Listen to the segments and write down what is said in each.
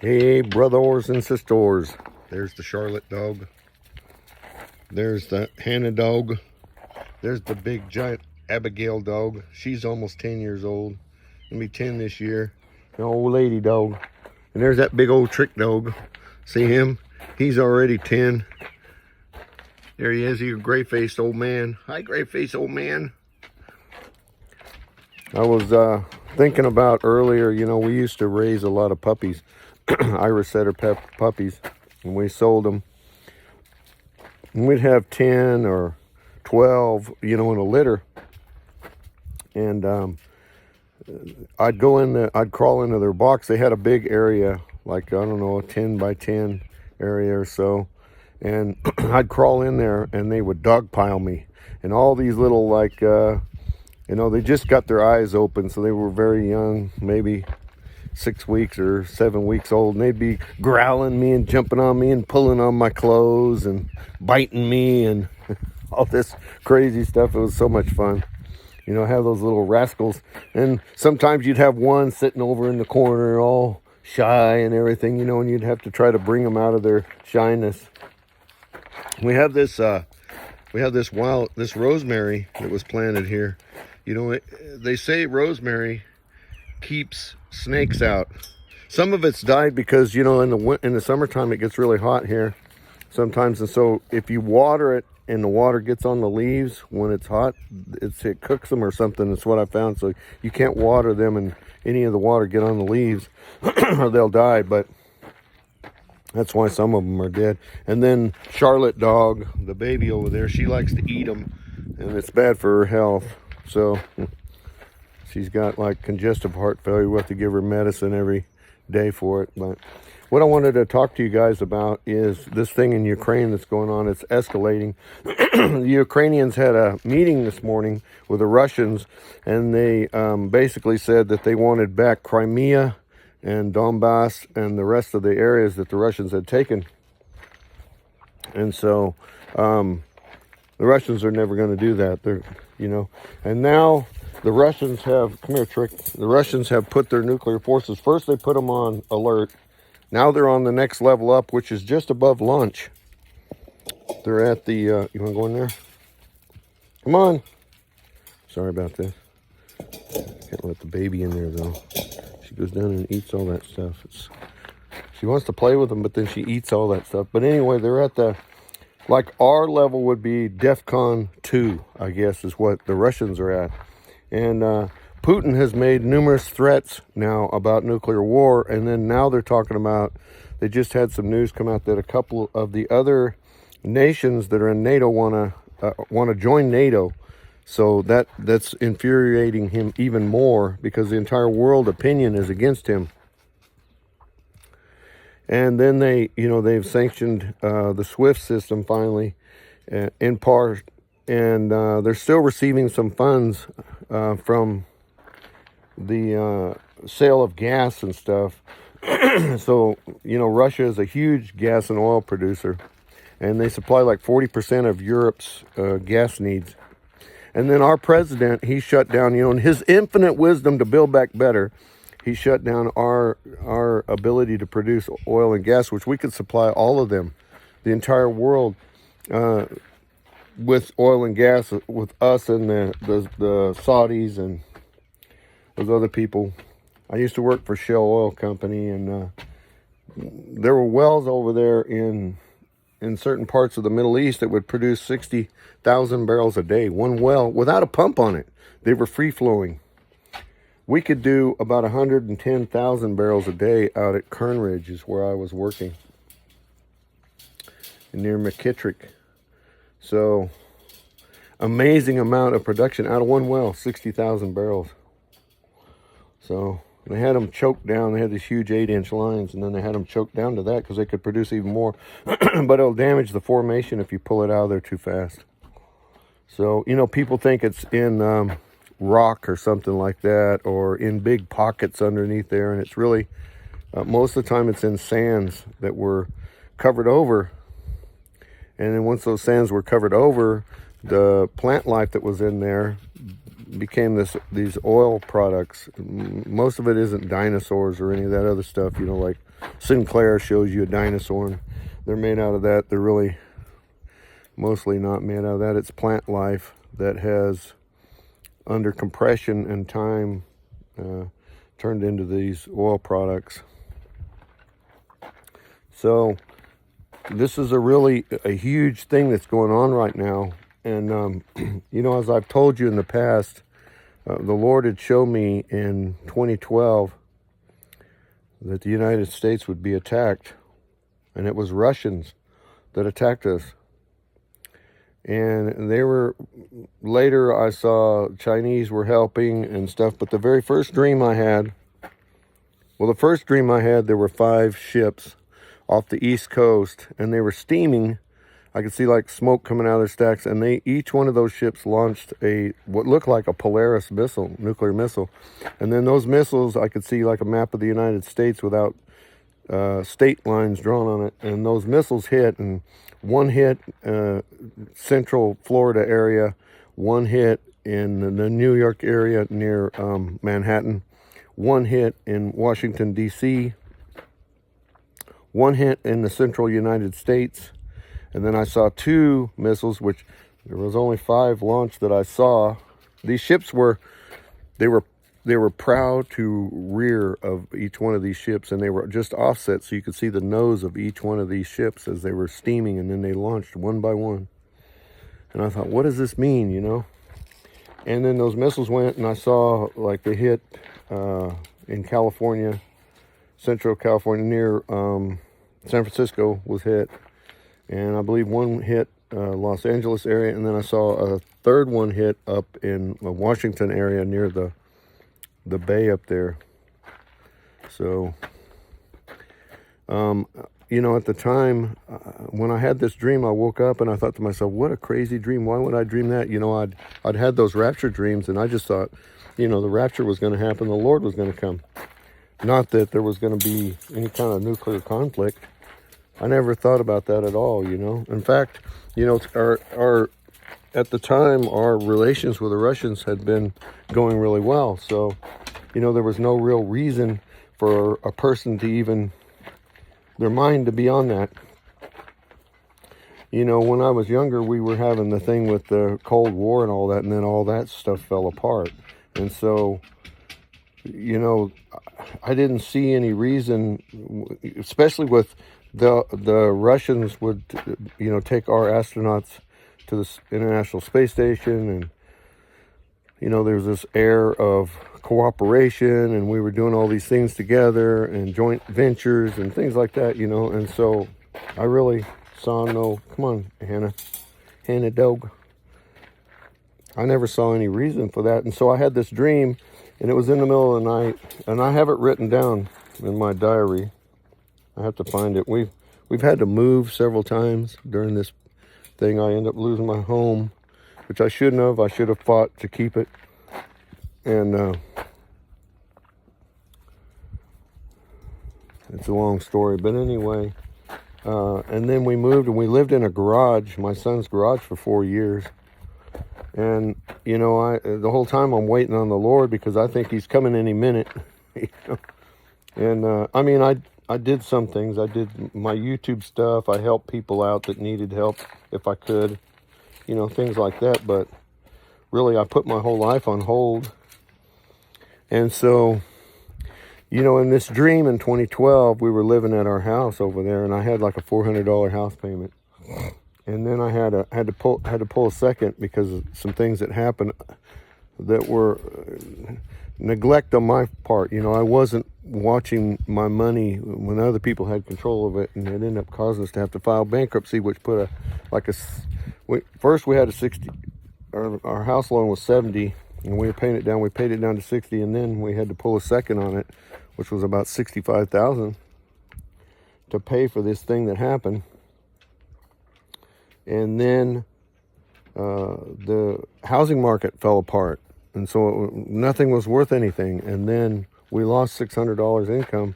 Hey, brothers and sisters. There's the Charlotte dog. There's the Hannah dog. There's the big giant Abigail dog. She's almost 10 years old. Gonna be 10 this year. An old lady dog. And there's that big old trick dog. See him? He's already 10. There he is. He's a gray-faced old man. Hi, gray-faced old man. I was thinking about earlier, you know, we used to raise a lot of puppies. Irish setter puppies, and we sold them. And we'd have 10 or 12, you know, in a litter. And I'd go in the, I'd crawl into their box. They had a big area, like, I don't know, a 10 by 10 area or so. And I'd crawl in there and they would dogpile me. And all these little, like, you know, they just got their eyes open, so they were very young, maybe 6 weeks or 7 weeks old, and they'd be growling me and jumping on me and pulling on my clothes and biting me and all this crazy stuff. It was so much fun, you know, have those little rascals. And sometimes you'd have one sitting over in the corner all shy and everything, you know, and you'd have to try to bring them out of their shyness. We have this this rosemary that was planted here. You know, they say rosemary keeps snakes out. Some of it's died because, you know, in the summertime it gets really hot here sometimes, and so if you water it and the water gets on the leaves when it's hot, it cooks them or something. That's what I found. So you can't water them and any of the water get on the leaves or they'll die. But that's why some of them are dead. And then Charlotte dog, the baby over there, she likes to eat them, and it's bad for her health. So she's got like congestive heart failure. We have to give her medicine every day for it. But what I wanted to talk to you guys about is this thing in Ukraine that's going on. It's escalating. The Ukrainians had a meeting this morning with the Russians, and they basically said that they wanted back Crimea and Donbass and the rest of the areas that the Russians had taken. And so the Russians are never going to do that. They're, you know, and now the Russians have, come here, Trick. The Russians have put their nuclear forces, first they put them on alert. Now they're on the next level up, which is just above launch. They're at the, you want to go in there? Come on. Sorry about this. Can't let the baby in there, though. She goes down and eats all that stuff. She wants to play with them, but then she eats all that stuff. But anyway, they're at the, like our level would be DEFCON 2, I guess, is what the Russians are at. And Putin has made numerous threats now about nuclear war. And then now they're talking about, they just had some news come out that a couple of the other nations that are in NATO want to join NATO. So that's infuriating him even more because the entire world opinion is against him. And then they, you know, they've sanctioned the SWIFT system finally in part. And they're still receiving some funds from the sale of gas and stuff. So, you know, Russia is a huge gas and oil producer, and they supply like 40% of Europe's gas needs. And then our president, he shut down, you know, in his infinite wisdom to build back better, he shut down our ability to produce oil and gas, which we could supply all of them, the entire world, with oil and gas, with us and the Saudis and those other people. I used to work for Shell Oil Company, and there were wells over there in certain parts of the Middle East that would produce 60,000 barrels a day, one well, without a pump on it. They were free-flowing. We could do about 110,000 barrels a day out at Kern Ridge, is where I was working, near McKittrick. So, amazing amount of production out of one well, 60,000 barrels. So, they had them choked down. They had these huge 8-inch lines, and then they had them choked down to that because they could produce even more. But it'll damage the formation if you pull it out of there too fast. So, you know, people think it's in rock or something like that, or in big pockets underneath there, and it's really, most of the time it's in sands that were covered over. And then once those sands were covered over, the plant life that was in there became these oil products. Most of it isn't dinosaurs or any of that other stuff, you know, like Sinclair shows you a dinosaur and they're made out of that. They're really mostly not made out of that. It's plant life that has, under compression and time, turned into these oil products. So this is a huge thing that's going on right now. And, you know, as I've told you in the past, the Lord had shown me in 2012 that the United States would be attacked. And it was Russians that attacked us. And they were, later I saw Chinese were helping and stuff. But the very first dream I had, there were 5 ships off the East Coast. And they were steaming. I could see like smoke coming out of their stacks, and each one of those ships launched what looked like a Polaris missile, nuclear missile. And then those missiles, I could see like a map of the United States without state lines drawn on it. And those missiles hit, and one hit Central Florida area, one hit in the New York area near Manhattan, one hit in Washington, D.C., one hit in the central United States. And then I saw 2 missiles, which there was only 5 launched that I saw. These ships were proud to rear of each one of these ships, and they were just offset so you could see the nose of each one of these ships as they were steaming, and then they launched one by one. And I thought, what does this mean, you know? And then those missiles went, and I saw like they hit in California, Central California, near San Francisco was hit. And I believe one hit Los Angeles area, and then I saw a third one hit up in the Washington area near the bay up there. So, you know, at the time, when I had this dream, I woke up and I thought to myself, what a crazy dream. Why would I dream that? You know, I'd had those rapture dreams, and I just thought, you know, the rapture was going to happen. The Lord was going to come. Not that there was going to be any kind of nuclear conflict. I never thought about that at all, you know. In fact, you know, at the time, our relations with the Russians had been going really well. So, you know, there was no real reason for a person to even, their mind to be on that. You know, when I was younger, we were having the thing with the Cold War and all that, and then all that stuff fell apart. And so, you know, I didn't see any reason, especially with the Russians would, you know, take our astronauts to the International Space Station, and, you know, there's this air of cooperation, and we were doing all these things together and joint ventures and things like that, you know. And so I really saw come on, Hannah dog. I never saw any reason for that. And so I had this dream, and it was in the middle of the night, and I have it written down in my diary. I have to find it. We've had to move several times during this thing. I ended up losing my home, which I shouldn't have. I should have fought to keep it. And it's a long story. But anyway, and then we moved, and we lived in a garage, my son's garage, for 4 years. And, you know, the whole time I'm waiting on the Lord, because I think he's coming any minute. You know? And, I mean, I did some things. I did my YouTube stuff. I helped people out that needed help if I could, you know, things like that. But really, I put my whole life on hold. And so, you know, in this dream in 2012, we were living at our house over there, and I had like a $400 house payment. And then I had to pull a second because of some things that happened that were neglect on my part. You know, I wasn't watching my money when other people had control of it, and it ended up causing us to have to file bankruptcy, which put first we had a 60, our house loan was 70, and we were paying it down. We paid it down to 60, and then we had to pull a second on it, which was about $65,000 to pay for this thing that happened. And then the housing market fell apart, and so nothing was worth anything. And then we lost $600 income,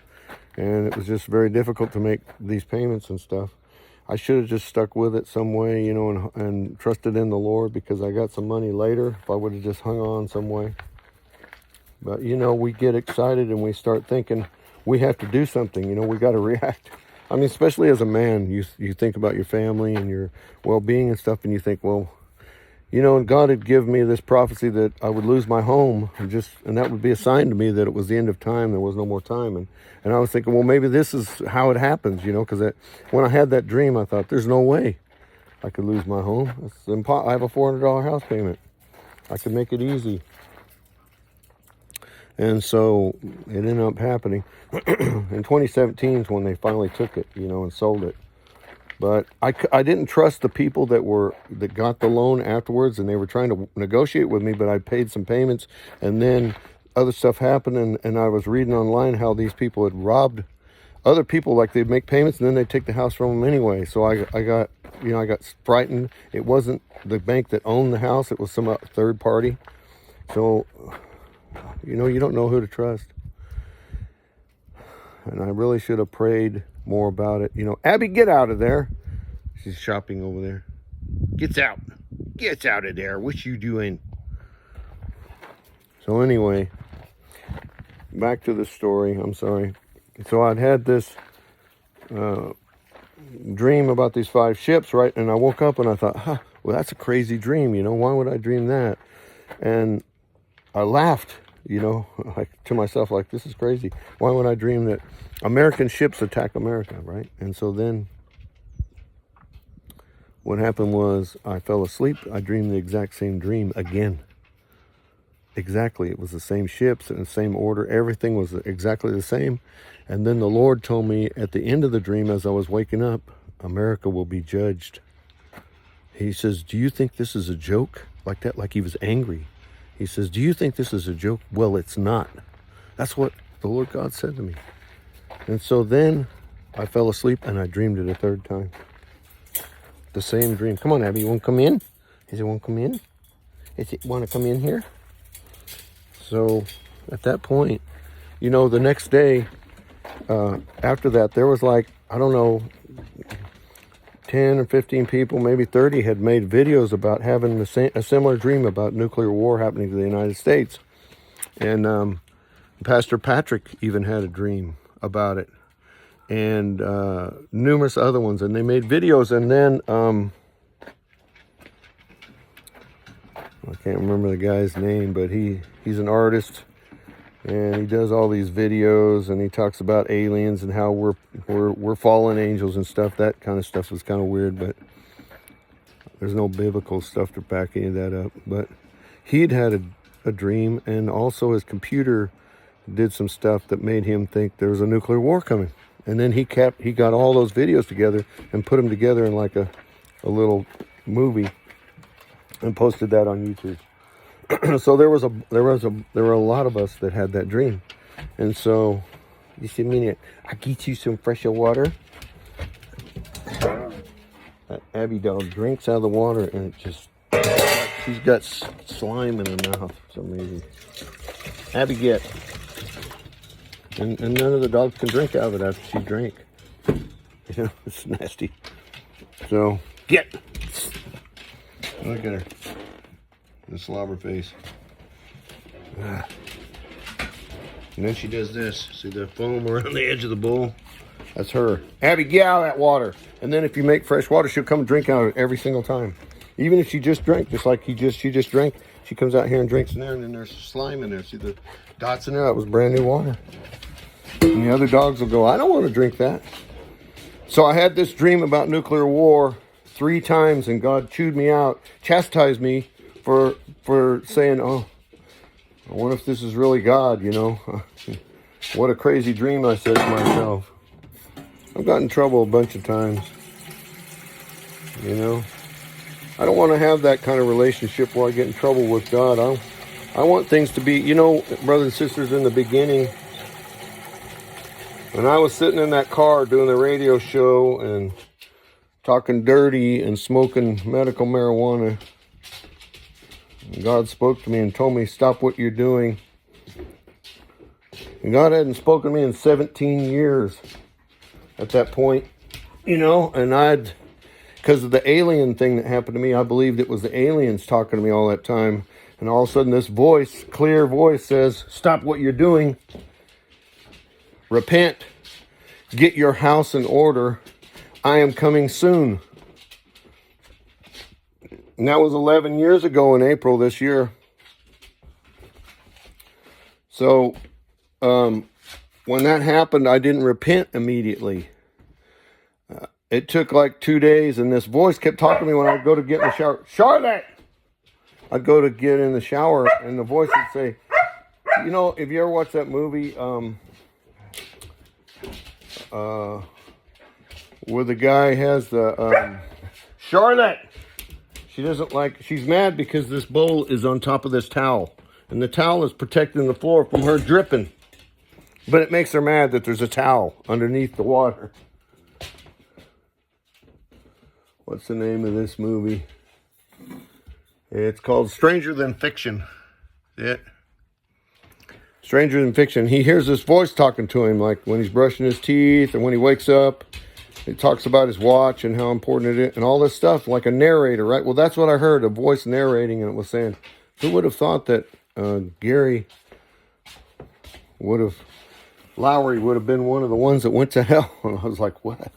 and it was just very difficult to make these payments and stuff. I should have just stuck with it some way, you know, and trusted in the Lord, because I got some money later if I would have just hung on some way. But, you know, we get excited and we start thinking we have to do something, you know, we got to react. I mean, especially as a man, you think about your family and your well-being and stuff, and you think, well, you know, and God had given me this prophecy that I would lose my home, and that would be a sign to me that it was the end of time. There was no more time. And I was thinking, well, maybe this is how it happens, you know, because when I had that dream, I thought, there's no way I could lose my home. I have a $400 house payment. I could make it easy. And so it ended up happening. In 2017 is when they finally took it, you know, and sold it. But I didn't trust the people that got the loan afterwards, and they were trying to negotiate with me, but I paid some payments, and then other stuff happened, and I was reading online how these people had robbed other people. Like, they'd make payments and then they'd take the house from them anyway. So I got frightened. It wasn't the bank that owned the house, it was some third party. So, you know, you don't know who to trust. And I really should have prayed more about it. You know, Abby, get out of there. She's shopping over there. Gets out. Gets out of there. What you doing? So anyway, back to the story. I'm sorry. So I'd had this dream about these 5 ships, right? And I woke up and I thought, well, that's a crazy dream. You know, why would I dream that? And I laughed, you know, like to myself, like, this is crazy. Why would I dream that American ships attack America, right? And so then what happened was I fell asleep. I dreamed the exact same dream again. Exactly. It was the same ships in the same order. Everything was exactly the same. And then the Lord told me at the end of the dream, as I was waking up, America will be judged. He says, do you think this is a joke? Like that, like he was angry. He says, do you think this is a joke? Well, it's not. That's what the Lord God said to me. And so then I fell asleep and I dreamed it a third time. The same dream. Come on, Abby, you want to come in? Does it want to come in? Does it want to come in here? So at that point, you know, the next day after that, there was like, I don't know, 10 or 15 people, maybe 30, had made videos about having a similar dream about nuclear war happening to the United States. And Pastor Patrick even had a dream about it, and numerous other ones. And they made videos, and then I can't remember the guy's name, but he's an artist, and he does all these videos, and he talks about aliens and how we're fallen angels and stuff. That kind of stuff was kind of weird, but there's no biblical stuff to back any of that up. But he'd had a dream, and also his computer did some stuff that made him think there was a nuclear war coming. And then he got all those videos together and put them together in like a little movie and posted that on YouTube. So there were a lot of us that had that dream. And so, just a minute, I get you some fresher water. That Abby dog drinks out of the water, and she's got slime in her mouth for some reason. Abby, get. And none of the dogs can drink out of it after she drank. You know, it's nasty. So, get. Look at her. The slobber face. And then she does this. See the foam around the edge of the bowl? That's her. Abby, get out of that water. And then if you make fresh water, she'll come and drink out of it every single time. Even if she just drank, just like she just drank, she comes out here and drinks in there, and then there's slime in there. See the dots in there? That was brand new water. And the other dogs will go, I don't want to drink that. So I had this dream about nuclear war 3 times, and God chewed me out, chastised me for saying, oh, I wonder if this is really God, you know. What a crazy dream, I said to myself. I've gotten in trouble a bunch of times, you know. I don't want to have that kind of relationship where I get in trouble with God. I want things to be, you know, brothers and sisters, in the beginning, when I was sitting in that car doing the radio show and talking dirty and smoking medical marijuana, God spoke to me and told me, stop what you're doing. And God hadn't spoken to me in 17 years at that point. and because of the alien thing that happened to me, I believed it was the aliens talking to me all that time. And all of a sudden this voice, clear voice says, stop what you're doing. Repent. Get your house in order. I am coming soon. And that was 11 years ago in April this year. So when that happened, I didn't repent immediately. It took like 2 days, and this voice kept talking to me when I'd go to get in the shower. Charlotte! I'd go to get in the shower, and the voice would say, if you ever watch that movie, where the guy has the, Charlotte! She's mad because this bowl is on top of this towel, and the towel is protecting the floor from her dripping. But it makes her mad that there's a towel underneath the water. What's the name of this movie? It's called Stranger Than Fiction. Stranger Than Fiction. He hears this voice talking to him, like when he's brushing his teeth and when he wakes up. He talks about his watch and how important it is and all this stuff, like a narrator, right? Well, that's what I heard, a voice narrating, and it was saying, who would have thought that Lowry would have been one of the ones that went to hell? And I was like, what?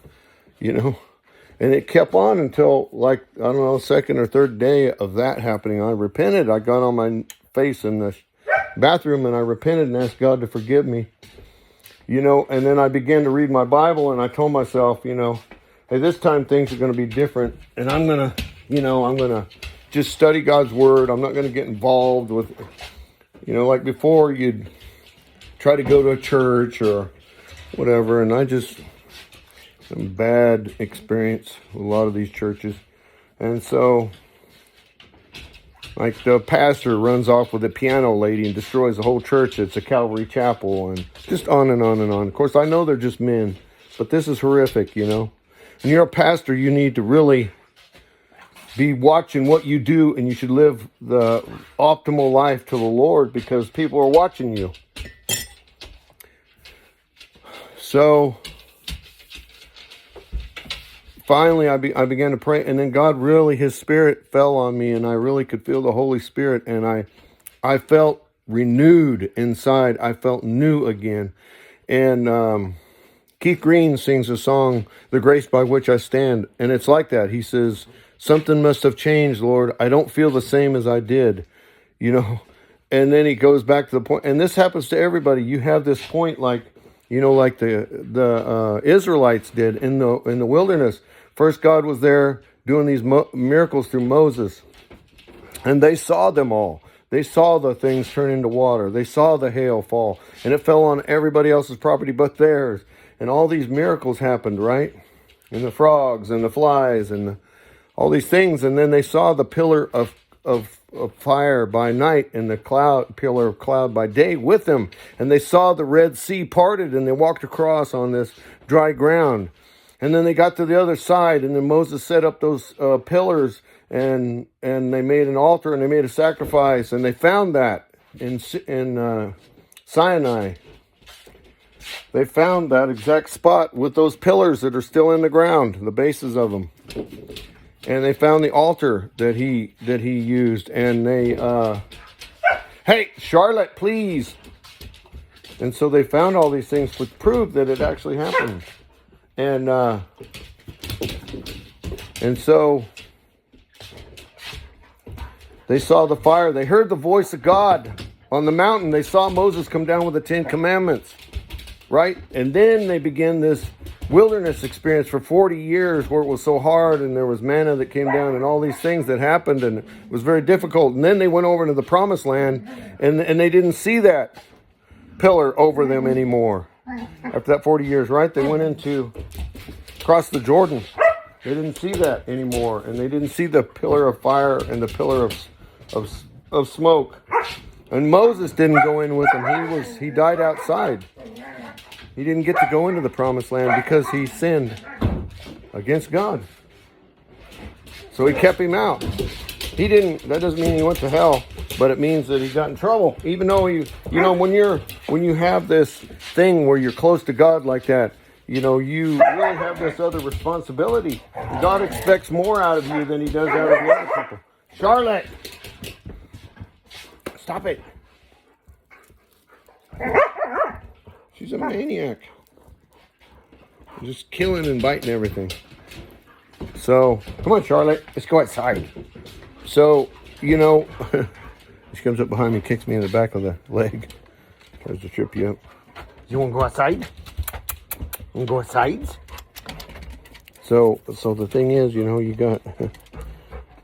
And it kept on until, like, I don't know, second or third day of that happening. I repented. I got on my face in the bathroom and I repented and asked God to forgive me. And then I began to read my Bible, and I told myself, hey, this time things are going to be different. And I'm going to just study God's word. I'm not going to get involved with, like before you'd try to go to a church or whatever. And I just... some bad experience with a lot of these churches. And so, like the pastor runs off with a piano lady and destroys the whole church. It's a Calvary Chapel, and just on and on and on. Of course, I know they're just men, but this is horrific, When you're a pastor, you need to really be watching what you do, and you should live the optimal life to the Lord because people are watching you. So... finally, I began to pray, and then God really, His Spirit fell on me, and I really could feel the Holy Spirit, and I felt renewed inside. I felt new again. And Keith Green sings a song, The Grace by Which I Stand, and it's like that. He says, something must have changed, Lord. I don't feel the same as I did, And then he goes back to the point, and this happens to everybody. You have this point like the Israelites did in the wilderness. First, God was there doing these miracles through Moses, and they saw them all. They saw the things turn into water. They saw the hail fall, and it fell on everybody else's property but theirs. And all these miracles happened, right? And the frogs and the flies and all these things. And then they saw the pillar of fire by night and the pillar of cloud by day with them. And they saw the Red Sea parted, and they walked across on this dry ground. And then they got to the other side, and then Moses set up those pillars, and they made an altar, and they made a sacrifice, and they found that in Sinai. They found that exact spot with those pillars that are still in the ground, the bases of them. And they found the altar that he used, and they, hey, Charlotte, please. And so they found all these things which proved that it actually happened. And so they saw the fire. They heard the voice of God on the mountain. They saw Moses come down with the 10 Commandments, right? And then they began this wilderness experience for 40 years where it was so hard, and there was manna that came down and all these things that happened, and it was very difficult. And then they went over into the promised land, and they didn't see that pillar over them anymore. After that 40 years, right? They went across the Jordan. They didn't see that anymore, and they didn't see the pillar of fire and the pillar of smoke. And Moses didn't go in with them. He died outside. He didn't get to go into the promised land because he sinned against God. So he kept him out. That doesn't mean he went to hell, but it means that he got in trouble. Even though when you have this thing where you're close to God like that, you know, you really have this other responsibility. God expects more out of you than he does out of the other people. Charlotte, stop it. She's a maniac. Just killing and biting everything. So, come on, Charlotte. Let's go outside. So, you know, she comes up behind me, kicks me in the back of the leg. Tries to trip you up. You want to go outside? You want to go outside? So the thing is, you know, you got...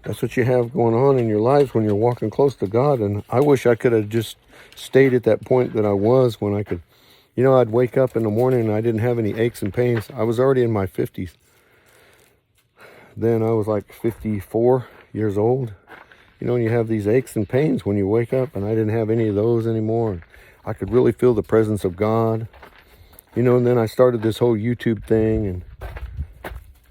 That's what you have going on in your lives when you're walking close to God. And I wish I could have just stayed at that point that I was when I could... You know, I'd wake up in the morning and I didn't have any aches and pains. I was already in my 50s. Then I was like 54 years old. You know, and you have these aches and pains when you wake up, and I didn't have any of those anymore. I could really feel the presence of God. You know, and then I started this whole YouTube thing,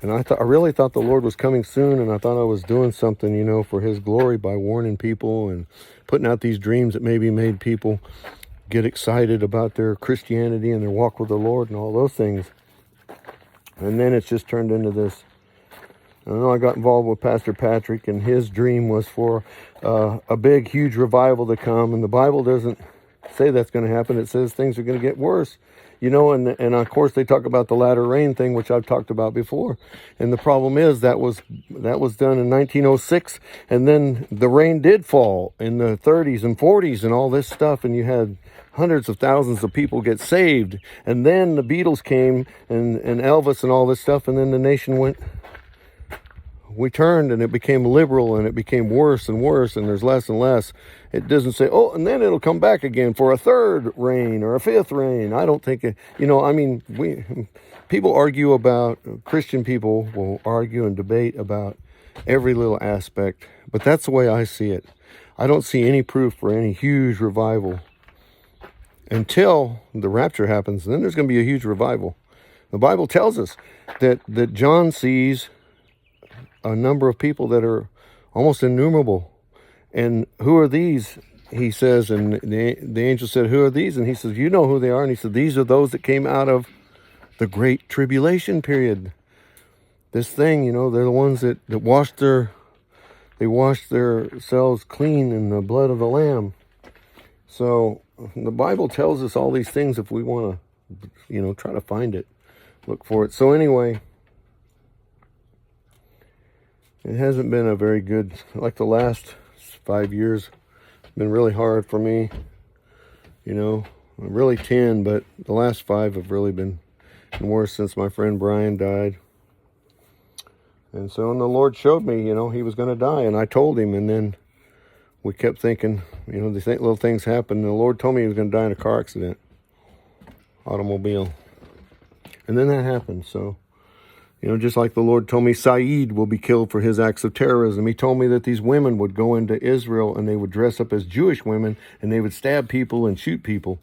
and I really thought the Lord was coming soon, and I thought I was doing something, you know, for his glory by warning people and putting out these dreams that maybe made people get excited about their Christianity and their walk with the Lord and all those things. And then it's just turned into this. I know I got involved with Pastor Patrick, and his dream was for a big, huge revival to come. And the Bible doesn't say that's going to happen. It says things are going to get worse. You know, and of course they talk about the latter rain thing, which I've talked about before. And the problem is that was done in 1906, and then the rain did fall in the 30s and 40s and all this stuff, and you had hundreds of thousands of people get saved. And then the Beatles came and Elvis and all this stuff, and then the nation went... We turned, and it became liberal, and it became worse and worse, and there's less and less. It doesn't say, oh, and then it'll come back again for a third rain or a fifth rain. I don't think it, you know, I mean, people argue about, Christian people will argue and debate about every little aspect, but that's the way I see it. I don't see any proof for any huge revival until the rapture happens. And then there's going to be a huge revival. The Bible tells us that John sees a number of people that are almost innumerable. And who are these? He says, and the angel said, who are these? And he says, you know who they are. And he said, these are those that came out of the great tribulation period. This thing, you know, they're the ones that washed themselves clean in the blood of the Lamb. So the Bible tells us all these things if we want to, you know, try to find it, look for it. So anyway, it hasn't been a very good, like the last 5 years, it's been really hard for me, you know, really 10, but the last 5 have really been worse since my friend Brian died. And so, and the Lord showed me, you know, he was going to die, and I told him, and then we kept thinking, you know, these little things happen, and the Lord told me he was going to die in a car accident, automobile, and then that happened. So, you know, just like the Lord told me Saeed will be killed for his acts of terrorism. He told me that these women would go into Israel and they would dress up as Jewish women, and they would stab people and shoot people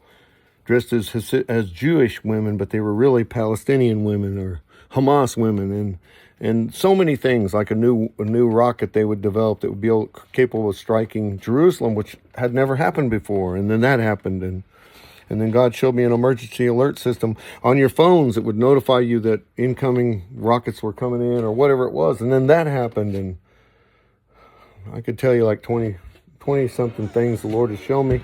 dressed as Jewish women, but they were really Palestinian women or Hamas women, and so many things, like a new rocket they would develop that would be capable of striking Jerusalem, which had never happened before. And then that happened, and then God showed me an emergency alert system on your phones that would notify you that incoming rockets were coming in or whatever it was. And then that happened. And I could tell you like 20 something things the Lord has shown me.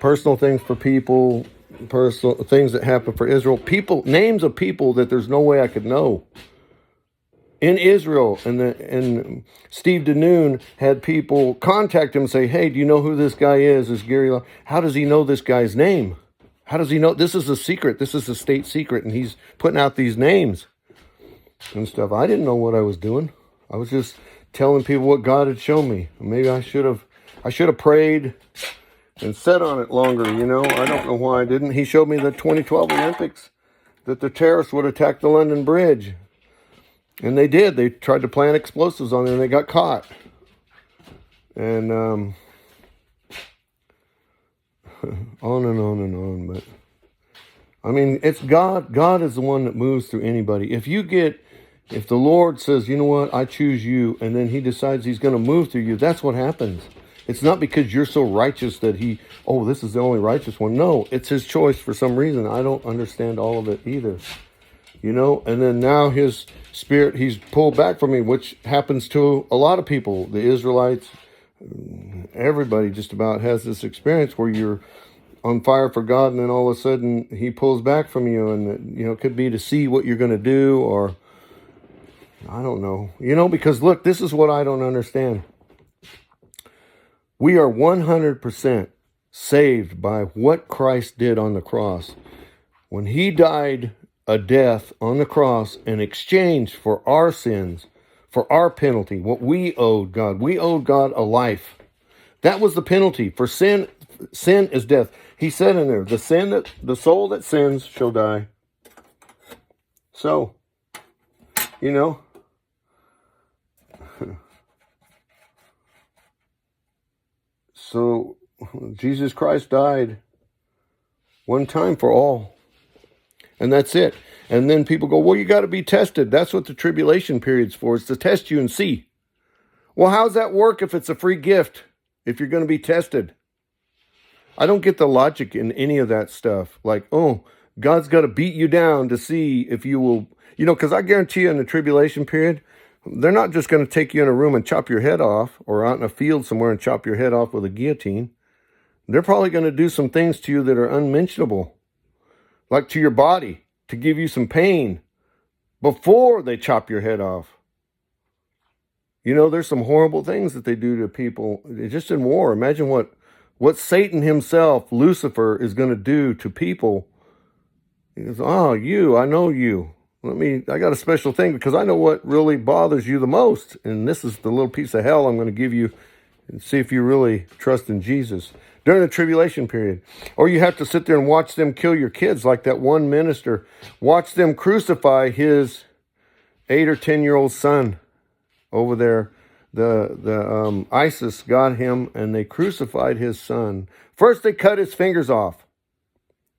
Personal things for people, personal things that happen for Israel. People, names of people that there's no way I could know. In Israel, and Steve DeNoon had people contact him and say, hey, do you know who this guy is? This Gary, how does he know this guy's name? How does he know? This is a secret. This is a state secret. And he's putting out these names and stuff. I didn't know what I was doing. I was just telling people what God had shown me. Maybe I should have prayed and sat on it longer, you know. I don't know why I didn't. He showed me the 2012 Olympics, that the terrorists would attack the London Bridge. And they did. They tried to plant explosives on there, and they got caught. And on and on and on. But I mean, it's God. God is the one that moves through anybody. If the Lord says, you know what, I choose you, and then he decides he's going to move through you, that's what happens. It's not because you're so righteous that this is the only righteous one. No, it's his choice for some reason. I don't understand all of it either. you know, and then now his spirit, he's pulled back from me, which happens to a lot of people, the Israelites, everybody just about has this experience where you're on fire for God, and then all of a sudden he pulls back from you, and you know, it could be to see what you're going to do, or I don't know, you know, because look, this is what I don't understand. We are 100% saved by what Christ did on the cross. When he died a death on the cross in exchange for our sins, for our penalty, what we owed God. We owed God a life. That was the penalty for sin. Sin is death. He said in there, the soul that sins shall die. So, you know, so Jesus Christ died one time for all. And that's it. And then people go, well, you got to be tested. That's what the tribulation period's for. It's to test you and see. Well, how's that work if it's a free gift? If you're going to be tested? I don't get the logic in any of that stuff. Like, oh, God's got to beat you down to see if you will, you know, because I guarantee you in the tribulation period, they're not just going to take you in a room and chop your head off, or out in a field somewhere and chop your head off with a guillotine. They're probably going to do some things to you that are unmentionable, like to your body, to give you some pain before they chop your head off. You know, there's some horrible things that they do to people just in war. Imagine what Satan himself, Lucifer, is going to do to people. He goes, oh, I know you. I got a special thing because I know what really bothers you the most. And this is the little piece of hell I'm going to give you, and see if you really trust in Jesus during the tribulation period. Or you have to sit there and watch them kill your kids, like that one minister. Watch them crucify his 8 or 10-year-old son over there. The ISIS got him, and they crucified his son. First, they cut his fingers off.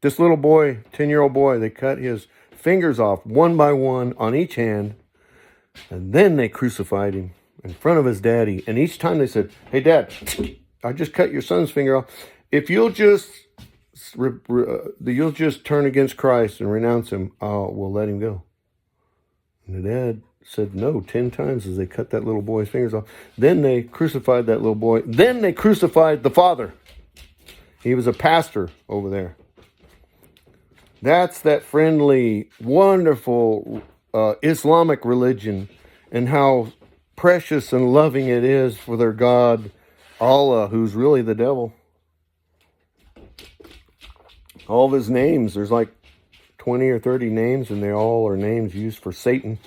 This little boy, 10-year-old boy, they cut his fingers off one by one on each hand, and then they crucified him in front of his daddy. And each time they said, hey, Dad, I just cut your son's finger off. If you'll just turn against Christ and renounce him, we'll let him go. And the dad said no 10 times as they cut that little boy's fingers off. Then they crucified that little boy. Then they crucified the father. He was a pastor over there. That's that friendly, wonderful Islamic religion, and how precious and loving it is for their God, Allah, who's really the devil. All of his names, there's like 20 or 30 names, and they all are names used for Satan.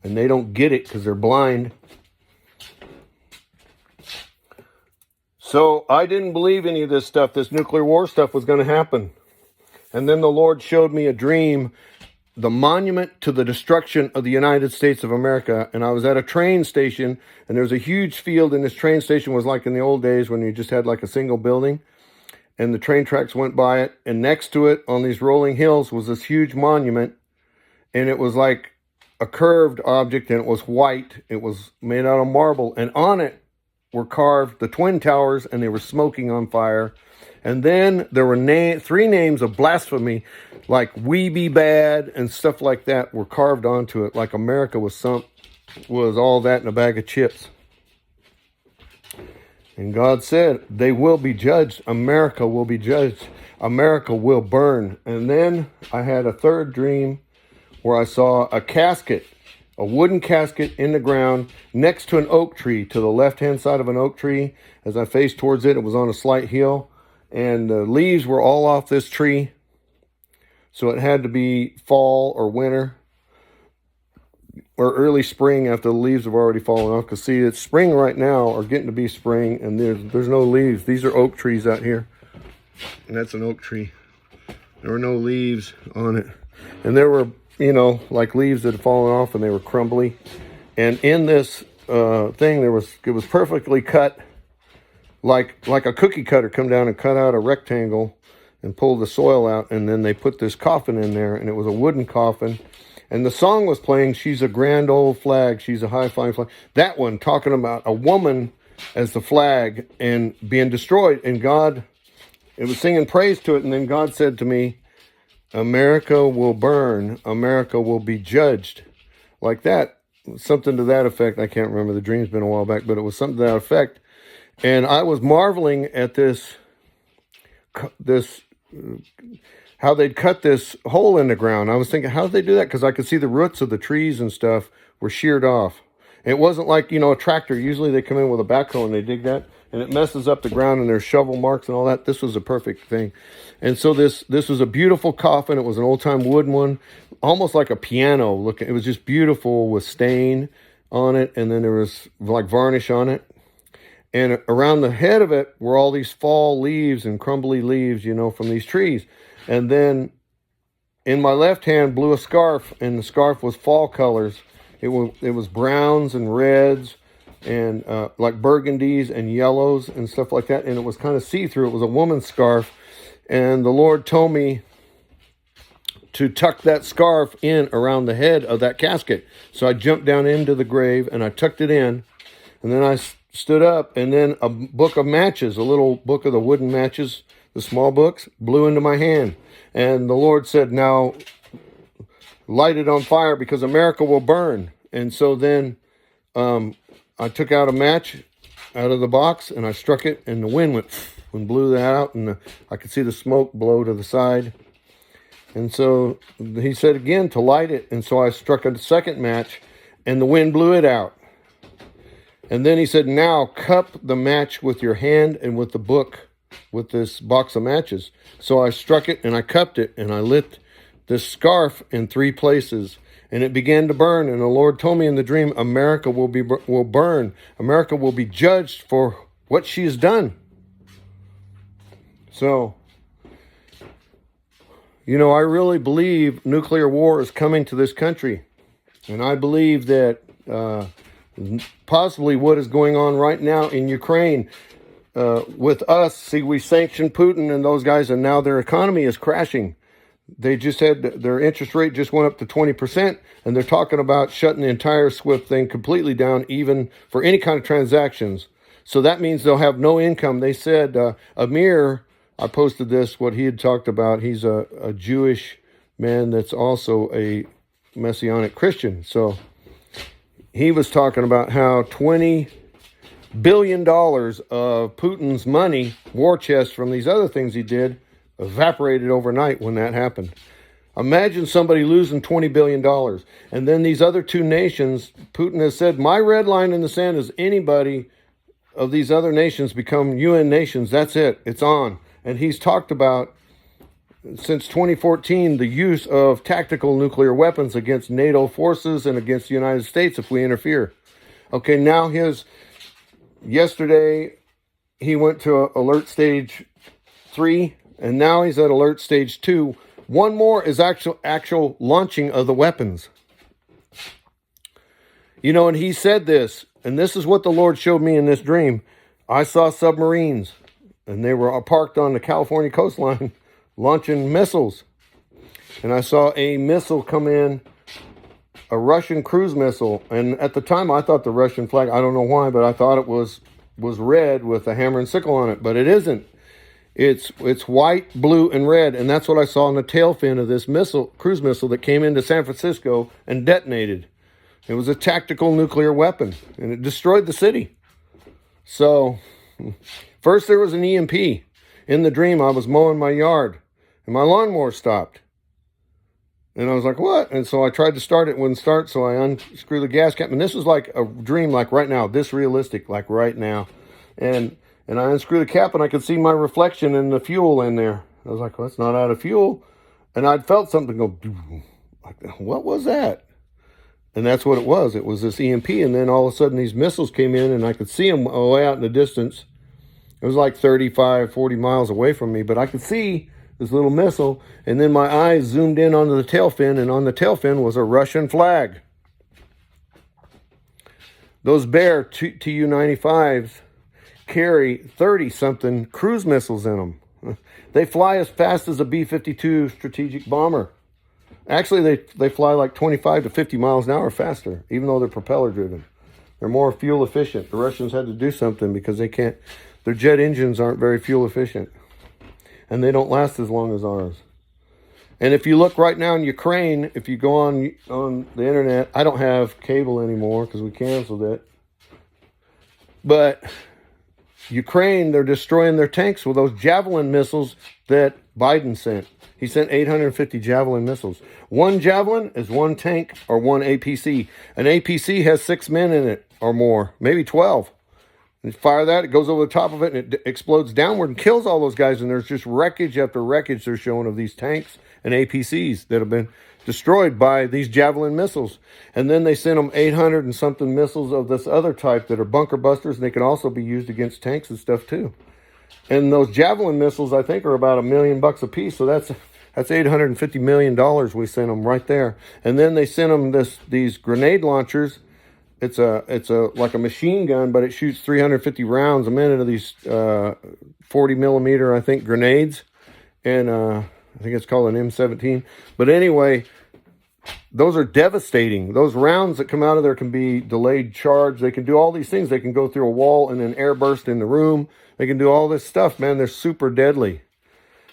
And they don't get it because they're blind. So I didn't believe any of this stuff. This nuclear war stuff was going to happen. And then the Lord showed me a dream, the monument to the destruction of the United States of America. And I was at a train station, and there was a huge field, and this train station was like in the old days when you just had like a single building. And the train tracks went by it. And next to it on these rolling hills was this huge monument. And it was like a curved object, and it was white. It was made out of marble, and on it were carved the Twin Towers, and they were smoking on fire. And then there were 3 names of blasphemy, like "we be bad" and stuff like that, were carved onto it, like America was all that in a bag of chips. And God said, they will be judged. America will be judged. America will burn. And then I had a third dream where I saw a casket, a wooden casket in the ground next to an oak tree, to the left-hand side of an oak tree. As I faced towards it, it was on a slight hill, and the leaves were all off this tree. So it had to be fall or winter or early spring after the leaves have already fallen off. Because see, it's spring right now, or getting to be spring, and there's no leaves. These are oak trees out here, and that's an oak tree. There were no leaves on it. And there were, you know, like leaves that had fallen off, and they were crumbly. And in this thing, it was perfectly cut, like a cookie cutter come down and cut out a rectangle and pull the soil out, and then they put this coffin in there, and it was a wooden coffin. And the song was playing, "She's a grand old flag, she's a high-flying flag." That one, talking about a woman as the flag and being destroyed. And God, it was singing praise to it. And then God said to me, America will burn. America will be judged. Like that. Something to that effect. I can't remember. The dream's been a while back, but it was something to that effect. And I was marveling at this how they'd cut this hole in the ground. I was thinking, how did they do that? Because I could see the roots of the trees and stuff were sheared off. It wasn't like, a tractor. Usually they come in with a backhoe and they dig that, and it messes up the ground and there's shovel marks and all that. This was a perfect thing. And so this was a beautiful coffin. It was an old-time wooden one, almost like a piano looking. It was just beautiful with stain on it, and then there was like varnish on it. And around the head of it were all these fall leaves and crumbly leaves, from these trees. And then in my left hand blew a scarf, and the scarf was fall colors. It was browns and reds and like burgundies and yellows and stuff like that. And it was kind of see-through. It was a woman's scarf. And the Lord told me to tuck that scarf in around the head of that casket. So I jumped down into the grave and I tucked it in. And then I stood up, and then a book of matches, a little book of the wooden matches, the small books, blew into my hand. And the Lord said, now light it on fire because America will burn. And so then I took out a match out of the box and I struck it, and the wind went and blew that out, and I could see the smoke blow to the side. And so he said again to light it. And so I struck a second match and the wind blew it out. And then he said, now cup the match with your hand and with the book, with this box of matches. So I struck it and I cupped it, and I lit this scarf in 3 places, and it began to burn. And the Lord told me in the dream, America will burn. America will be judged for what she has done. So, I really believe nuclear war is coming to this country. And I believe that possibly what is going on right now in Ukraine with us. See, we sanctioned Putin and those guys, and now their economy is crashing. They just had their interest rate just went up to 20%, and they're talking about shutting the entire SWIFT thing completely down, even for any kind of transactions. So that means they'll have no income. They said, Amir, I posted this, what he had talked about. He's a Jewish man that's also a Messianic Christian. So he was talking about how $20 billion of Putin's money, war chest from these other things he did, evaporated overnight when that happened. Imagine somebody losing $20 billion. And then these other 2 nations, Putin has said, my red line in the sand is anybody of these other nations become UN nations. That's it. It's on. And he's talked about, since 2014, the use of tactical nuclear weapons against NATO forces and against the United States if we interfere. Okay, now yesterday he went to alert stage 3, and now he's at alert stage 2. One more is actual launching of the weapons. And he said this, and this is what the Lord showed me in this dream. I saw submarines, and they were parked on the California coastline launching missiles. And I saw a missile come in, a Russian cruise missile. And at the time, I thought the Russian flag, I don't know why, but I thought it was red with a hammer and sickle on it. But it isn't. It's white, blue, and red. And that's what I saw in the tail fin of this cruise missile that came into San Francisco and detonated. It was a tactical nuclear weapon, and it destroyed the city. So, first there was an EMP. In the dream, I was mowing my yard, and my lawnmower stopped. And I was like, what? And so I tried to start it, it wouldn't start, so I unscrewed the gas cap. And this was like a dream, like right now, this realistic, like right now. And I unscrewed the cap, and I could see my reflection in the fuel in there. I was like, well, it's not out of fuel. And I'd felt something go, like, what was that? And that's what it was. It was this EMP, and then all of a sudden these missiles came in, and I could see them way out in the distance. It was like 35, 40 miles away from me, but I could see this little missile, and then my eyes zoomed in onto the tail fin, and on the tail fin was a Russian flag. Those Bear Tu-95s carry 30-something cruise missiles in them. They fly as fast as a B-52 strategic bomber. Actually, they fly like 25 to 50 miles an hour faster, even though they're propeller driven. They're more fuel efficient. The Russians had to do something because their jet engines aren't very fuel efficient. And they don't last as long as ours. And if you look right now in Ukraine, if you go on the internet, I don't have cable anymore because we canceled it. But Ukraine, they're destroying their tanks with those Javelin missiles that Biden sent. He sent 850 Javelin missiles. One Javelin is one tank or one APC. An APC has 6 men in it or more, maybe 12. And you fire that, it goes over the top of it, and it explodes downward and kills all those guys. And there's just wreckage after wreckage they're showing of these tanks and APCs that have been destroyed by these Javelin missiles. And then they sent them 800 and something missiles of this other type that are bunker busters, and they can also be used against tanks and stuff too. And those Javelin missiles, I think, are about $1 million a piece. So that's $850 million we sent them right there. And then they sent them these grenade launchers. It's a like a machine gun, but it shoots 350 rounds a minute of these 40 millimeter, I think, grenades. And I think it's called an M17. But anyway, those are devastating. Those rounds that come out of there can be delayed charge. They can do all these things. They can go through a wall and an air burst in the room. They can do all this stuff, man. They're super deadly.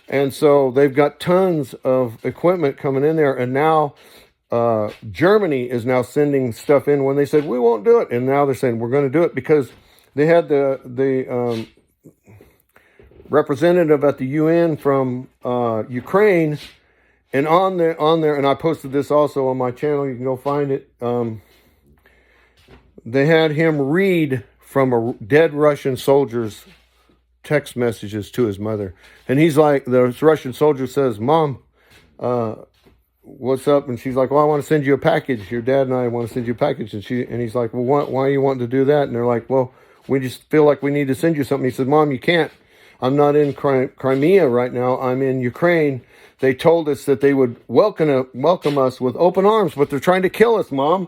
And so they've got tons of equipment coming in there. And now Germany is now sending stuff in when they said, we won't do it. And now they're saying, we're going to do it, because they had the representative at the UN from Ukraine. And on there, and I posted this also on my channel, you can go find it. They had him read from a dead Russian soldier's text messages to his mother. And he's like, the Russian soldier says, Mom, what's up? And she's like, well, I want to send you a package. Your dad and I want to send you a package. And he's like, well, why are you wanting to do that? And they're like, well, we just feel like we need to send you something. He said, Mom, you can't. I'm not in Crimea right now. I'm in Ukraine. They told us that they would welcome us with open arms, but they're trying to kill us, Mom.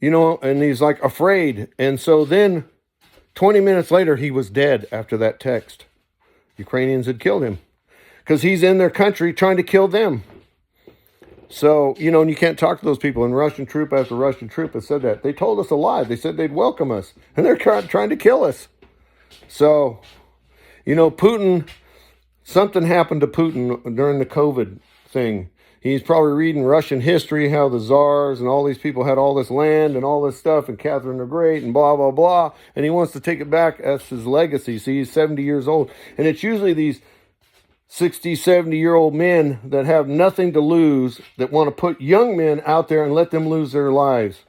You know, and he's like afraid. And so then 20 minutes later, he was dead after that text. Ukrainians had killed him because he's in their country trying to kill them. So, you know, and you can't talk to those people. And Russian troop after Russian troop has said that. They told us a lie. They said they'd welcome us, and they're trying to kill us. So, you know, Putin, something happened to Putin during the COVID thing. He's probably reading Russian history, how the czars and all these people had all this land and all this stuff, and Catherine the Great and blah, blah, blah. And he wants to take it back as his legacy. See, he's 70 years old. And it's usually these 60, 70-year-old men that have nothing to lose, that want to put young men out there and let them lose their lives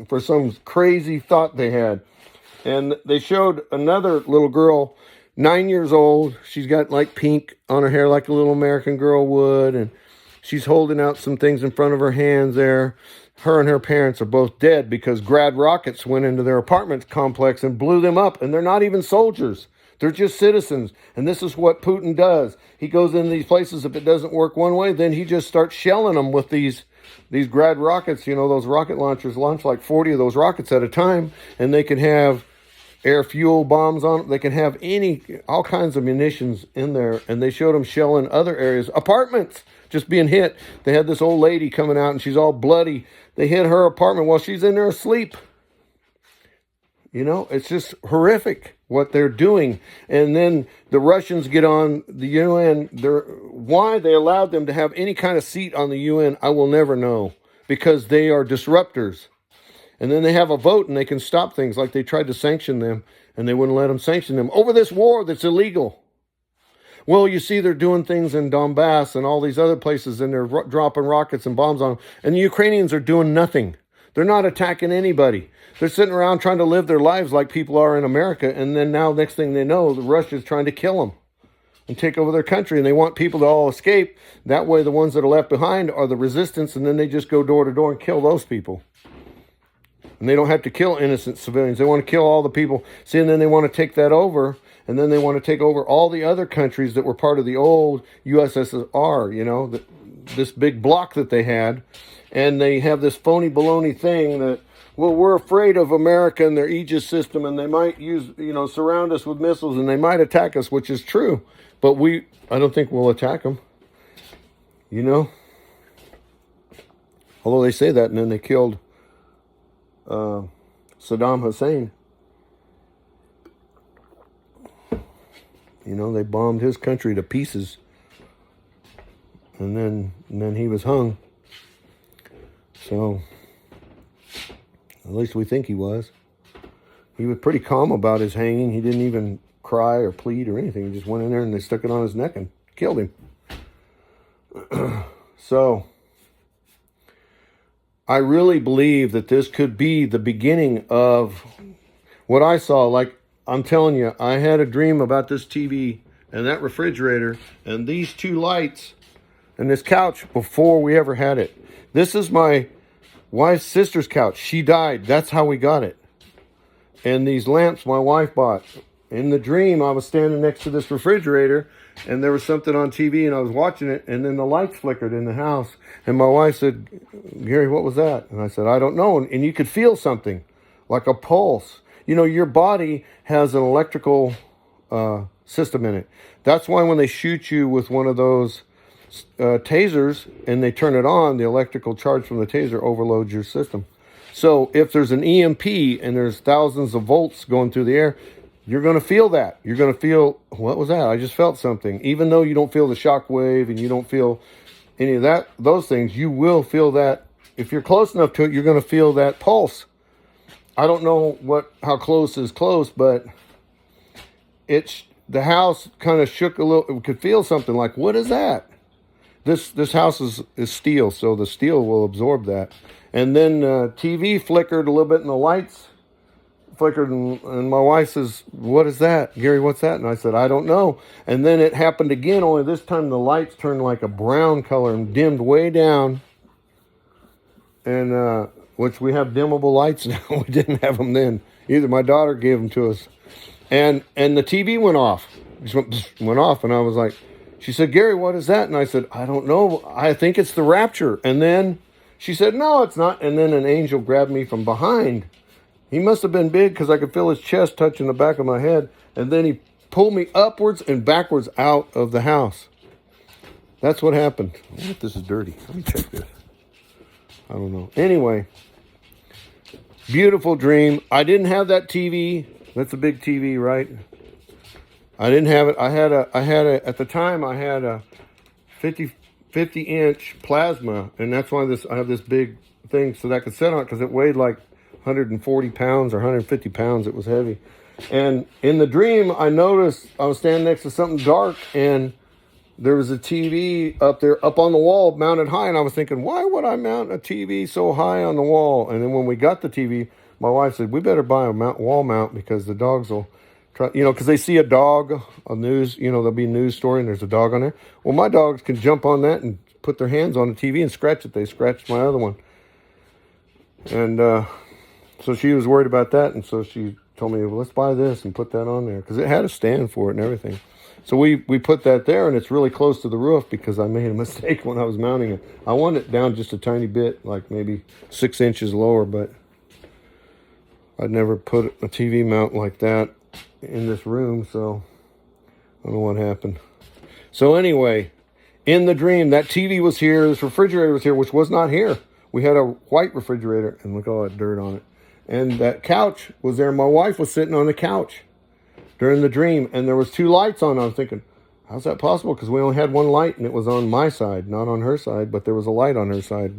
for some crazy thought they had. And they showed another little girl, 9 years old. She's got like pink on her hair like a little American girl would. And she's holding out some things in front of her hands there. Her and her parents are both dead because Grad rockets went into their apartment complex and blew them up. And they're not even soldiers. They're just citizens. And this is what Putin does. He goes into these places. If it doesn't work one way, then he just starts shelling them with these Grad rockets. You know, those rocket launchers launch like 40 of those rockets at a time. And they can have air fuel bombs on it. They can have all kinds of munitions in there. And they showed them shelling other areas. Apartments just being hit. They had this old lady coming out and she's all bloody. They hit her apartment while she's in there asleep. You know, it's just horrific what they're doing. And then the Russians get on the UN. Why they allowed them to have any kind of seat on the UN, I will never know. Because they are disruptors. And then they have a vote and they can stop things, like they tried to sanction them and they wouldn't let them sanction them over this war that's illegal. Well, you see, they're doing things in Donbass and all these other places, and they're dropping rockets and bombs on them. And the Ukrainians are doing nothing. They're not attacking anybody. They're sitting around trying to live their lives like people are in America. And then now, next thing they know, the Russia's trying to kill them and take over their country. And they want people to all escape. That way, the ones that are left behind are the resistance. And then they just go door to door and kill those people. And they don't have to kill innocent civilians. They want to kill all the people. See, and then they want to take that over. And then they want to take over all the other countries that were part of the old USSR, you know, this big block that they had. And they have this phony baloney thing that, well, we're afraid of America and their Aegis system, and they might surround us with missiles, and they might attack us, which is true. But I don't think we'll attack them, you know. Although they say that, and then they killed Saddam Hussein. You know, they bombed his country to pieces. and then he was hung. So at least we think he was. He was pretty calm about his hanging. He didn't even cry or plead or anything. He just went in there and they stuck it on his neck and killed him. So I really believe that this could be the beginning of what I saw. Like, I'm telling you, I had a dream about this TV and that refrigerator and these two lights and this couch before we ever had it. This is my wife's sister's couch. She died. That's how we got it. And these lamps my wife bought. In the dream, I was standing next to this refrigerator, and there was something on TV, and I was watching it, and then the lights flickered in the house. And my wife said, Gary, what was that? And I said, I don't know. And you could feel something, like a pulse. You know, your body has an electrical system in it. That's why when they shoot you with one of those tasers, and they turn it on, the electrical charge from the taser overloads your system. So if there's an EMP and there's thousands of volts going through the air, you're going to feel that. You're going to feel, what was that? I just felt something. Even though you don't feel the shock wave and you don't feel any of that, those things, you will feel that. If you're close enough to it, you're going to feel that pulse. I don't know how close is close, but the house kind of shook a little. We could feel something like, what is that? This house is steel, so the steel will absorb that. And then TV flickered a little bit, and the lights flickered, and my wife says, what is that? Gary, what's that? And I said, I don't know. And then it happened again, only this time the lights turned like a brown color and dimmed way down. And which we have dimmable lights now. We didn't have them then either. My daughter gave them to us. And the TV went off. It just went off, and I was like, she said, Gary, what is that? And I said, I don't know. I think it's the Rapture. And then she said, no, it's not. And then an angel grabbed me from behind. He must have been big because I could feel his chest touching the back of my head. And then he pulled me upwards and backwards out of the house. That's what happened. I wonder if this is dirty. Let me check this. I don't know. Anyway, beautiful dream. I didn't have that TV. That's a big TV, right? I didn't have it. I had at the time I had a 50-inch plasma, and that's why I have this big thing so that I could sit on it, because it weighed like 140 pounds or 150 pounds. It was heavy. And in the dream, I noticed I was standing next to something dark, and there was a TV up there, up on the wall, mounted high. And I was thinking, why would I mount a TV so high on the wall? And then when we got the TV, my wife said, we better buy a wall mount because the dogs will try, because they see a dog on news, there'll be a news story and there's a dog on there. Well, my dogs can jump on that and put their hands on the TV and scratch it. They scratched my other one. And so she was worried about that. And so she told me, well, let's buy this and put that on there, because it had a stand for it and everything. So we put that there, and it's really close to the roof because I made a mistake when I was mounting it. I want it down just a tiny bit, like maybe 6 inches lower, but I'd never put a TV mount like that in this room, so I don't know what happened. So anyway, in the dream, that TV was here, this refrigerator was here, which was not here. We had a white refrigerator, and look at all that dirt on it. And that couch was there. My wife was sitting on the couch during the dream, and there was 2 lights on. I was thinking, how's that possible? Because we only had one light, and it was on my side, not on her side, but there was a light on her side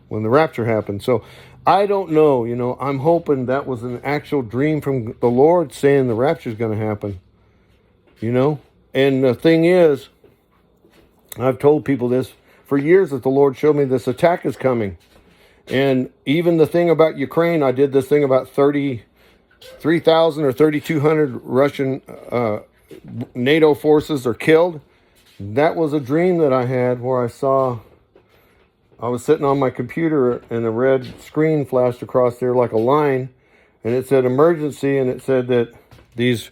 when the rapture happened. So I don't know, I'm hoping that was an actual dream from the Lord saying the rapture is going to happen, And the thing is, I've told people this for years, that the Lord showed me this attack is coming. And even the thing about Ukraine, I did this thing about 3,000 or 3,200 Russian NATO forces are killed. That was a dream that I had where I was sitting on my computer and a red screen flashed across there like a line, and it said emergency, and it said that these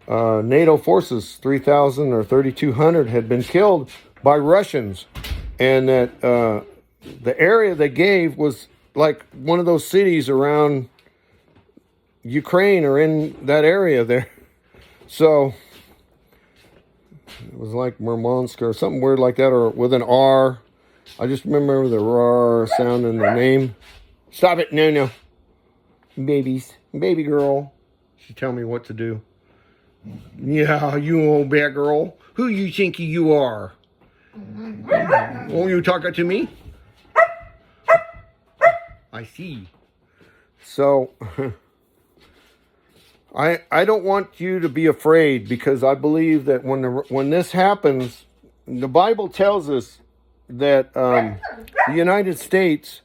NATO forces, 3,000 or 3,200, had been killed by Russians, and that the area they gave was like one of those cities around Ukraine or in that area there. So it was like Murmansk or something weird like that, or with an R. I just remember the R sound in the name. Stop it. No. Babies. Baby girl. She tell me what to do. Yeah, you old bad girl. Who you think you are? Oh, you talking to me? I see. So, I don't want you to be afraid, because I believe that when this happens, the Bible tells us that the United States,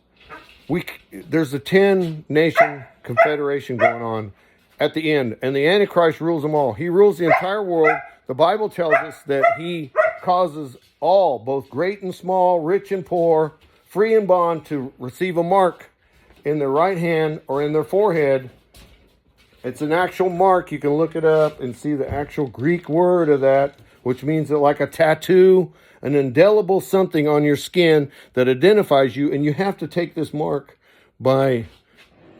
there's a 10-nation confederation going on at the end, and the Antichrist rules them all. He rules the entire world. The Bible tells us that he causes all, both great and small, rich and poor, free and bond, to receive a mark in their right hand or in their forehead. It's an actual mark. You can look it up and see the actual Greek word of that, which means that, like a tattoo, an indelible something on your skin that identifies you, and you have to take this mark by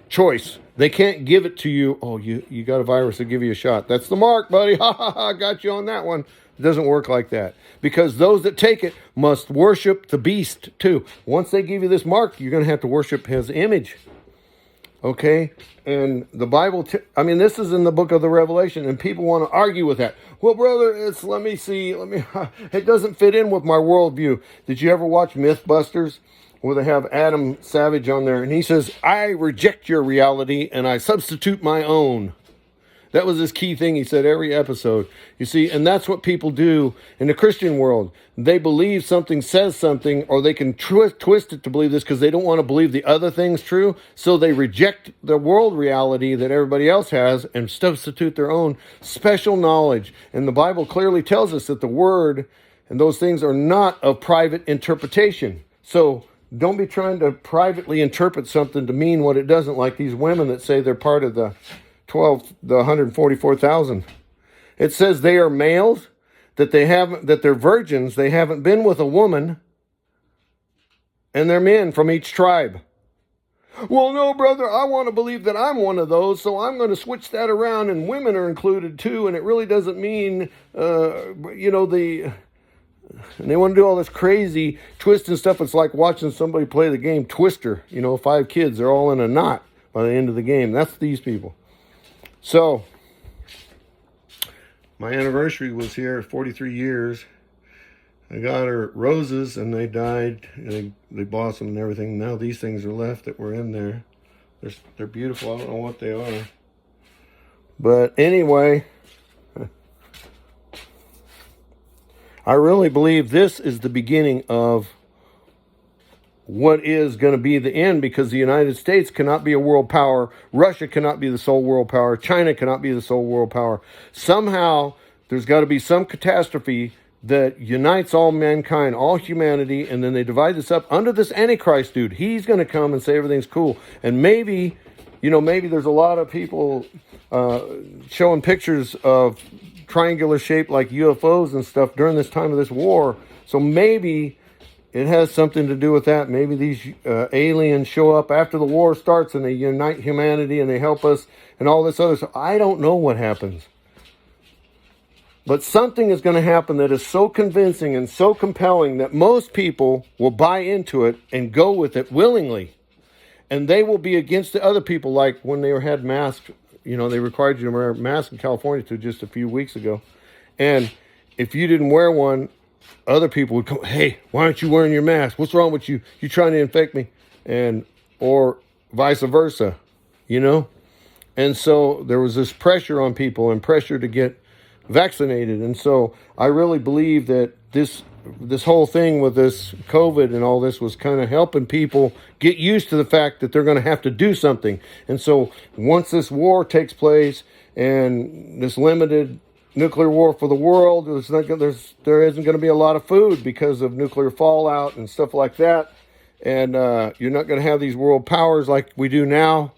choice. They can't give it to you. Oh, you got a virus, they'll give you a shot. That's the mark, buddy. Ha ha ha, got you on that one. It doesn't work like that, because those that take it must worship the beast too. Once they give you this mark, you're going to have to worship his image. Okay? And the Bible, this is in the book of the Revelation, and people want to argue with that. Well, brother, it doesn't fit in with my worldview. Did you ever watch Mythbusters, where they have Adam Savage on there, and he says, I reject your reality and I substitute my own. That was his key thing he said every episode. You see, and that's what people do in the Christian world. They believe something says something, or they can twist it to believe this because they don't want to believe the other thing's true. So they reject the world reality that everybody else has and substitute their own special knowledge. And the Bible clearly tells us that the word and those things are not of private interpretation. So don't be trying to privately interpret something to mean what it doesn't, like these women that say they're part of the 144,000. It says they are males, that they're virgins, they haven't been with a woman, and they're men from each tribe. Well, no, brother, I want to believe that I'm one of those, so I'm going to switch that around, and women are included too, and it really doesn't mean, and they want to do all this crazy twist and stuff. It's like watching somebody play the game Twister. 5 kids, they're all in a knot by the end of the game. That's these people. So, my anniversary was here, 43 years. I got her roses, and they died, and they blossomed and everything. Now these things are left that were in there. They're beautiful. I don't know what they are. But anyway, I really believe this is the beginning of what is going to be the end, because the United States cannot be a world power. Russia cannot be the sole world power. China cannot be the sole world power. Somehow, there's got to be some catastrophe that unites all mankind, all humanity, and then they divide this up under this Antichrist dude. He's going to come and say everything's cool. And maybe there's a lot of people showing pictures of triangular shape like UFOs and stuff during this time of this war. So maybe it has something to do with that. Maybe these aliens show up after the war starts and they unite humanity and they help us and all this other stuff. I don't know what happens. But something is going to happen that is so convincing and so compelling that most people will buy into it and go with it willingly. And they will be against the other people, like when they had masks. They required you to wear a mask in California to just a few weeks ago. And if you didn't wear one, other people would come, hey, why aren't you wearing your mask? What's wrong with you? You trying to infect me? Or vice versa, And so there was this pressure on people and pressure to get vaccinated. And so I really believe that this whole thing with this COVID and all this was kind of helping people get used to the fact that they're going to have to do something. And so once this war takes place and this limited nuclear war for the world, there isn't going to be a lot of food because of nuclear fallout and stuff like that. And you're not going to have these world powers like we do now.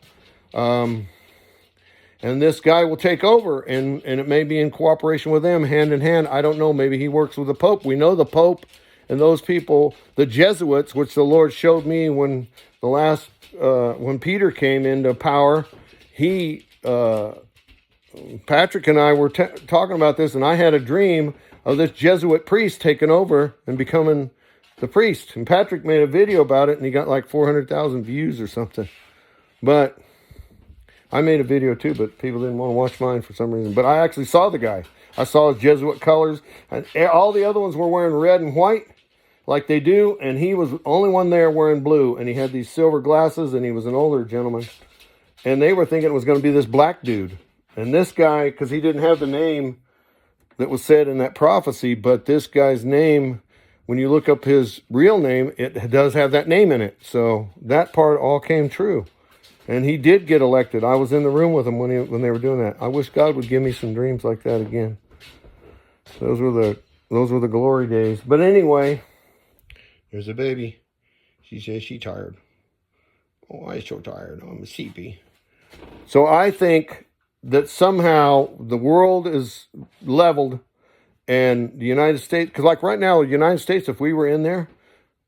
And this guy will take over, and it may be in cooperation with them, hand in hand. I don't know. Maybe he works with the Pope. We know the Pope and those people, the Jesuits, which the Lord showed me when when Peter came into power. Patrick and I were talking about this, and I had a dream of this Jesuit priest taking over and becoming the priest. And Patrick made a video about it, and he got like 400,000 views or something. But I made a video too, but people didn't want to watch mine for some reason. But I actually saw the guy. I saw his Jesuit colors, and all the other ones were wearing red and white. like they do, and he was the only one there wearing blue, and he had these silver glasses, and he was an older gentleman, and they were thinking it was going to be this black dude. And this guy, because he didn't have the name that was said in that prophecy, but this guy's name, when you look up his real name, it does have that name in it. So that part all came true. And he did get elected. I was in the room with him when they were doing that. I wish God would give me some dreams like that again. Those were the glory days. But anyway, there's a baby. She says she's tired. Oh, I'm so tired. I'm sleepy. So I think that somehow the world is leveled, and the United States, because like right now, the United States, if we were in there,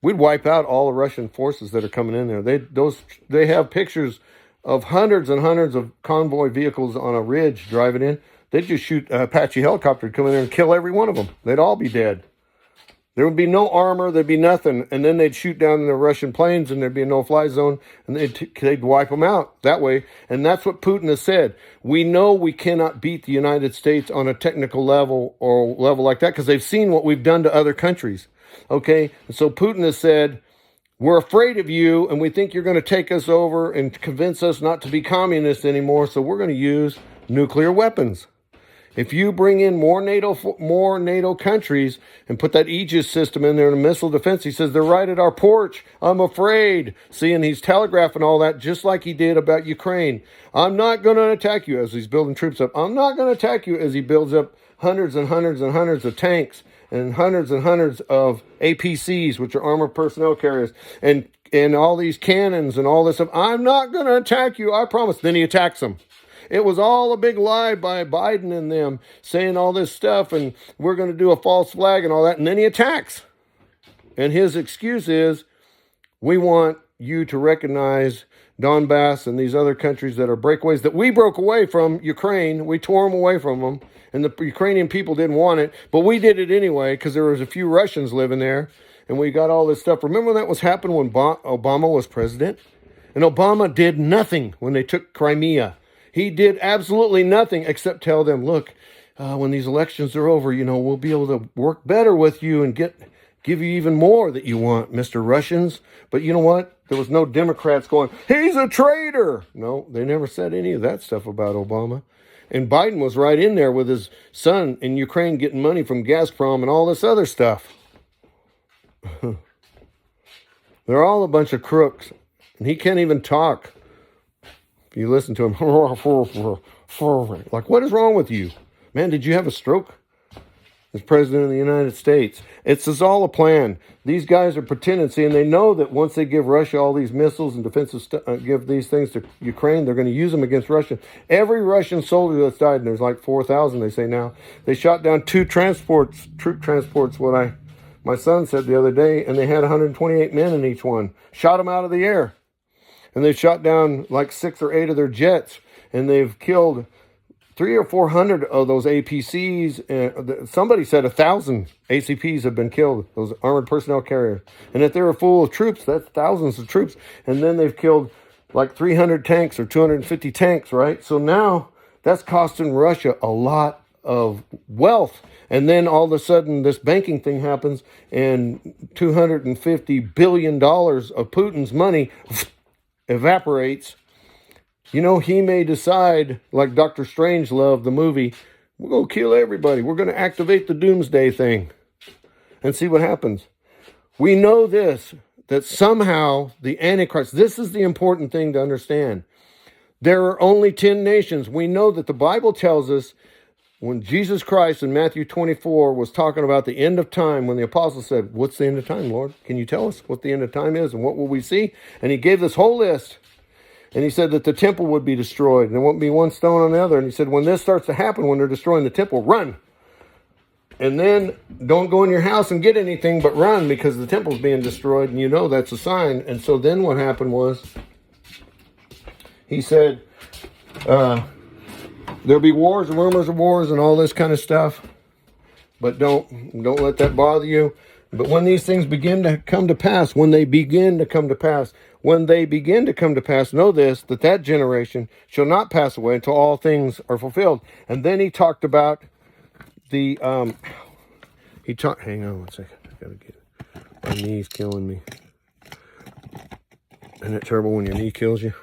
we'd wipe out all the Russian forces that are coming in there. They have pictures of hundreds and hundreds of convoy vehicles on a ridge driving in. They'd just shoot an Apache helicopter to come in there and kill every one of them. They'd all be dead. There would be no armor. There'd be nothing. And then they'd shoot down the Russian planes, and there'd be a no-fly zone, and they'd wipe them out that way. And that's what Putin has said. We know we cannot beat the United States on a technical level or level like that because they've seen what we've done to other countries. Okay? And so Putin has said, we're afraid of you, and we think you're going to take us over and convince us not to be communists anymore, so we're going to use nuclear weapons. If you bring in more NATO countries and put that Aegis system in there and a missile defense, he says, they're right at our porch. I'm afraid. See, and he's telegraphing all that just like he did about Ukraine. I'm not going to attack you as he's building troops up. I'm not going to attack you as he builds up hundreds and hundreds and hundreds of tanks and hundreds of APCs, which are armored personnel carriers, and all these cannons and all this stuff. I'm not going to attack you, I promise. Then he attacks them. It was all a big lie by Biden and them saying all this stuff, and we're going to do a false flag and all that. And then he attacks. And his excuse is, we want you to recognize Donbass and these other countries that are breakaways that we broke away from Ukraine. We tore them away from them. And the Ukrainian people didn't want it, but we did it anyway because there was a few Russians living there. And we got all this stuff. Remember when that was happening when Obama was president? And Obama did nothing when they took Crimea. He did absolutely nothing except tell them, look, when these elections are over, we'll be able to work better with you and give you even more that you want, Mr. Russians. But you know what? There was no Democrats going, he's a traitor. No, they never said any of that stuff about Obama. And Biden was right in there with his son in Ukraine getting money from Gazprom and all this other stuff. They're all a bunch of crooks. And he can't even talk. If you listen to him, like, what is wrong with you? Man, did you have a stroke? As President of the United States. It's all a plan. These guys are pretending, and they know that once they give Russia all these missiles and defensive give these things to Ukraine, they're going to use them against Russia. Every Russian soldier that's died, and there's like 4,000, they say now, they shot down 2 troop transports, my son said the other day, and they had 128 men in each one. Shot them out of the air. And they've shot down like 6 or 8 of their jets, and they've killed 300 or 400 of those APCs. Somebody said 1,000 ACPs have been killed, those armored personnel carriers. And if they were full of troops, that's thousands of troops. And then they've killed like 300 tanks or 250 tanks, right? So now that's costing Russia a lot of wealth. And then all of a sudden this banking thing happens, and $250 billion of Putin's money evaporates. He may decide, like Dr. Strangelove, the movie, we're going to kill everybody. We're going to activate the doomsday thing and see what happens. We know this, that somehow the Antichrist, this is the important thing to understand. There are only 10 nations. We know that the Bible tells us when Jesus Christ in Matthew 24 was talking about the end of time, when the apostles said, what's the end of time, Lord? Can you tell us what the end of time is and what will we see? And he gave this whole list. And he said that the temple would be destroyed and there won't be one stone on the other. And he said, when this starts to happen, when they're destroying the temple, run. And then don't go in your house and get anything, but run, because the temple's being destroyed, and that's a sign. And so then what happened was, he said, there'll be wars and rumors of wars and all this kind of stuff, but don't let that bother you. But when these things begin to come to pass, know this, that generation shall not pass away until all things are fulfilled. And then he talked about hang on one second. I gotta get it. My knee's killing me. Isn't it terrible when your knee kills you?